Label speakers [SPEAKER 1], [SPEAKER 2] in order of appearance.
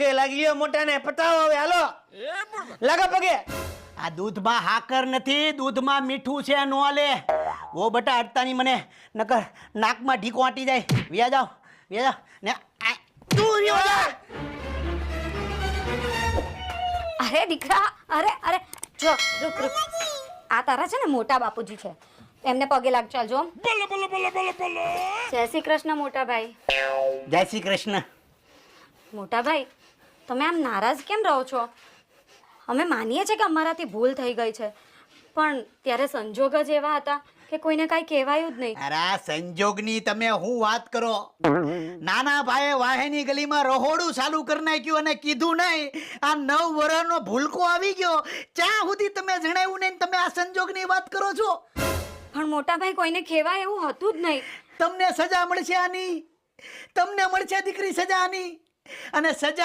[SPEAKER 1] એ લાગી ગયો મોટાને પતાવો હવે હાલો લાગા પગે
[SPEAKER 2] આ દૂધમાં હાકર નથી, દૂધમાં મીઠું છે, નો લે ઓ બટા અડતાની મને નકર નાકમાં ઢીકો આંટી જાય. વ્યા જાવ ને તું રહ્યો જા.
[SPEAKER 3] અરે દીકરા, અરે જો રૂક આ તારા છે ને મોટા બાપુજી છે, એમને પગે લાગ ચાલજો. જય શ્રી કૃષ્ણ મોટા ભાઈ.
[SPEAKER 2] જય શ્રી કૃષ્ણ.
[SPEAKER 3] મોટા ભાઈ, તમે આમ નારાજ કેમ રહો છો? અમે માનીએ છીએ કે અમારાથી ભૂલ થઈ ગઈ છે, પણ ત્યારે સંજોગ જ એવા હતા કે કોઈને કાંઈ કહેવાયું જ નહીં.
[SPEAKER 2] અરે આ સંજોગની તમે હું વાત કરો? નાના ભાઈએ વાહેની ગલીમાં રહોડું ચાલુ કરી નાખ્યું અને કીધું નહીં આ 9 વર્ષનો ભૂલકો આવી ગયો. ચા સુધી તમે જણાવ્યું નહીં, તમે આ સંજોગની વાત કરો છો?
[SPEAKER 3] પણ મોટા ભાઈ, કોઈને કહેવાય એવું હતું જ નહીં.
[SPEAKER 2] તમને સજા મળશે આની, તમને મળશે દીકરી સજા આની. અને સજા